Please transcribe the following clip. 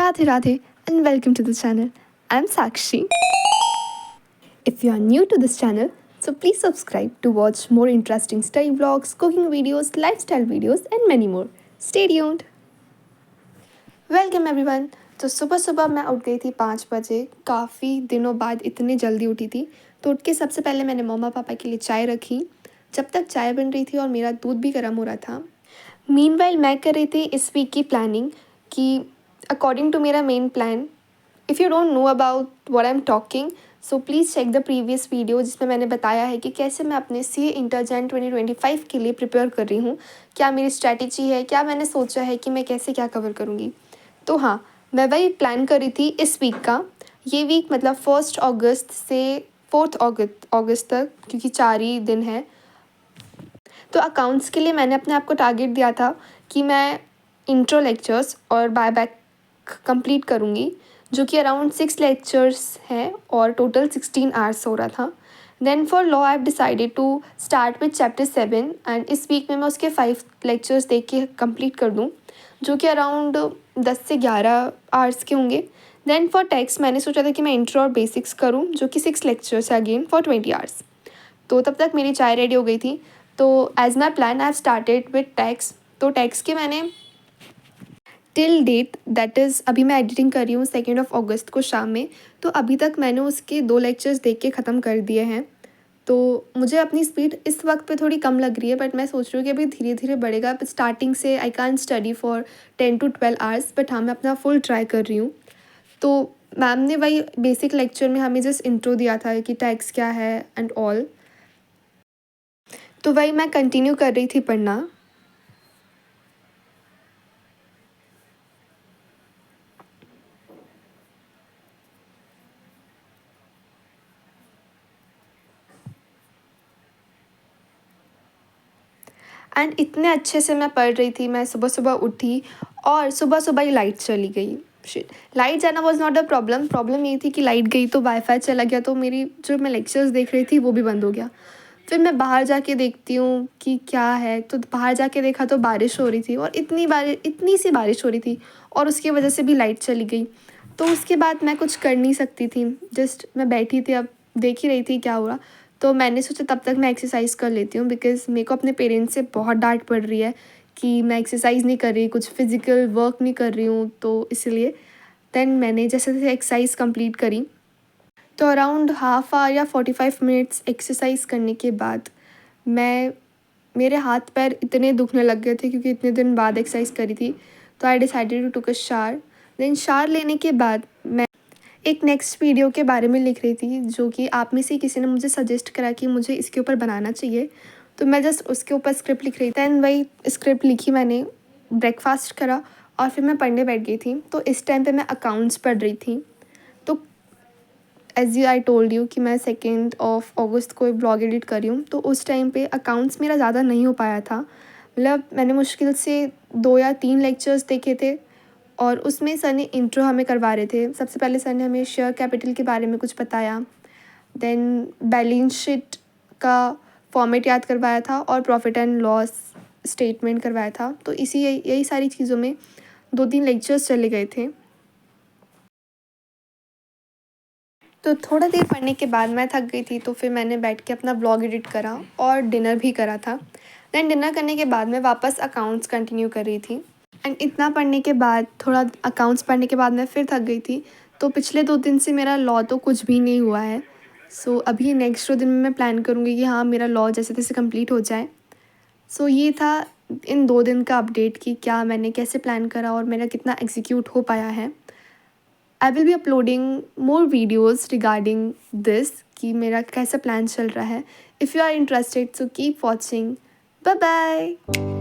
Radhe Radhe and welcome to the channel. I'm Sakshi. If you are new to this channel, so please subscribe to watch more interesting study vlogs, cooking videos, lifestyle videos and many more. Stay tuned. Welcome everyone. तो सुबह सुबह मैं उठ गई थी 5 बजे। काफ़ी दिनों बाद इतनी जल्दी उठी थी। तो उठ के सबसे पहले मैंने मम्मा पापा के लिए चाय रखी। जब तक चाय बन रही थी और मेरा दूध भी गर्म हो रहा था, मीनवाइल मैं कर रही थी इस वीक की प्लानिंग कि अकॉर्डिंग टू मेरा main plan, if you don't know about what I am talking, so please check the previous video जिसमें मैंने बताया है कि कैसे मैं अपने सी इंटर जैन 2025 के लिए प्रिपेयर कर रही हूँ, क्या मेरी स्ट्रैटेजी है, क्या मैंने सोचा है कि मैं कैसे क्या कवर करूँगी। तो हाँ, मैं वही प्लान कर रही थी इस वीक का। ये वीक मतलब 1 अगस्त से 4 अगस्त तक, क्योंकि 4 ही दिन है। तो अकाउंट्स के लिए मैंने अपने आप को टारगेट दिया था कि मैं इंट्रो लेक्चर्स और बाय बैक कंप्लीट करूँगी, जो कि अराउंड 6 लेक्चर्स हैं और टोटल 16 आवर्स हो रहा था। Then for law I have decided to start with chapter 7 and इस वीक में मैं उसके 5 लेक्चर्स देख के कंप्लीट कर दूँ, जो कि अराउंड 10 से 11 आवर्स के होंगे। देन फॉर टेक्स्ट मैंने सोचा था कि मैं इंट्रो और बेसिक्स करूँ, जो कि 6 लेक्चर्स है अगेन फॉर 20 आवर्स। तो तब तक मेरी चाय रेडी हो गई थी। तो as my plan I have started with tax. तो टैक्स के मैंने टिल डेट, दैट इज़ अभी मैं एडिटिंग कर रही हूँ 2 अगस्त को शाम में, तो अभी तक मैंने उसके 2 लेक्चर्स देख के ख़त्म कर दिए हैं। तो मुझे अपनी स्पीड इस वक्त पे थोड़ी कम लग रही है, बट मैं सोच रही हूँ कि अभी धीरे धीरे बढ़ेगा। स्टार्टिंग से I can study for 10 to 12 hours, but हाँ मैं अपना फुल ट्राई कर रही हूँ। तो मैम ने वही बेसिक लेक्चर में हमें जस्ट इंट्रो दिया था कि टैक्स क्या है एंड ऑल, तो वही मैं कंटिन्यू कर रही थी पढ़ना। एंड इतने अच्छे से मैं पढ़ रही थी, मैं सुबह सुबह उठी और सुबह सुबह ही लाइट चली गई। शिट, लाइट जाना वॉज नॉट अ प्रॉब्लम ये थी कि लाइट गई तो वाईफाई चला गया, तो मेरी जो मैं लेक्चर्स देख रही थी वो भी बंद हो गया। फिर मैं बाहर जाके देखती हूँ कि क्या है, तो बाहर जाके देखा तो बारिश हो रही थी और इतनी सी बारिश हो रही थी और उसकी वजह से भी लाइट चली गई। तो उसके बाद मैं कुछ कर नहीं सकती थी, जस्ट मैं बैठी थी, अब देख ही रही थी क्या हो रहा। तो मैंने सोचा तब तक मैं एक्सरसाइज कर लेती हूँ, बिकॉज़ मेरे को अपने पेरेंट्स से बहुत डांट पड़ रही है कि मैं एक्सरसाइज नहीं कर रही, कुछ फिजिकल वर्क नहीं कर रही हूँ, तो इसलिए देन मैंने जैसे जैसे एक्सरसाइज कंप्लीट करी। तो अराउंड हाफ आवर या 45 मिनट्स एक्सरसाइज करने के बाद मेरे हाथ पैर इतने दुखने लग गए थे, क्योंकि इतने दिन बाद एक्सरसाइज करी थी। तो I decided to took a shower. Then shower लेने के बाद मैं एक नेक्स्ट वीडियो के बारे में लिख रही थी, जो कि आप में से किसी ने मुझे सजेस्ट करा कि मुझे इसके ऊपर बनाना चाहिए। तो मैं जस्ट उसके ऊपर स्क्रिप्ट लिख रही थी। दैन वही स्क्रिप्ट लिखी मैंने, ब्रेकफास्ट करा और फिर मैं पढ़ने बैठ गई थी। तो इस टाइम पे मैं अकाउंट्स पढ़ रही थी। तो as you I told you कि मैं 2 अगस्त को ब्लॉग एडिट कर रही हूँ, तो उस टाइम पे अकाउंट्स मेरा ज़्यादा नहीं हो पाया था। मतलब मैंने मुश्किल से 2 या 3 लेक्चर्स देखे थे और उसमें सर ने इंट्रो हमें करवा रहे थे। सबसे पहले सर ने हमें शेयर कैपिटल के बारे में कुछ बताया, देन बैलेंस शीट का फॉर्मेट याद करवाया था और प्रॉफिट एंड लॉस स्टेटमेंट करवाया था। तो यही सारी चीज़ों में 2-3 लेक्चर्स चले गए थे। तो थोड़ा देर पढ़ने के बाद मैं थक गई थी, तो फिर मैंने बैठ के अपना ब्लॉग एडिट करा और डिनर भी करा था। देन डिनर करने के बाद मैं वापस अकाउंट्स कंटिन्यू कर रही थी। एंड इतना पढ़ने के बाद, थोड़ा अकाउंट्स पढ़ने के बाद मैं फिर थक गई थी। तो पिछले 2 दिन से मेरा लॉ तो कुछ भी नहीं हुआ है। सो अभी नेक्स्ट 2 दिन में मैं प्लान करूँगी कि हाँ मेरा लॉ जैसे तैसे कंप्लीट हो जाए। सो ये था इन 2 दिन का अपडेट कि क्या मैंने कैसे प्लान करा और मेरा कितना एग्जीक्यूट हो पाया है। I will be uploading more videos regarding this कि मेरा कैसा प्लान चल रहा है। If you are interested so keep watching. Bye bye.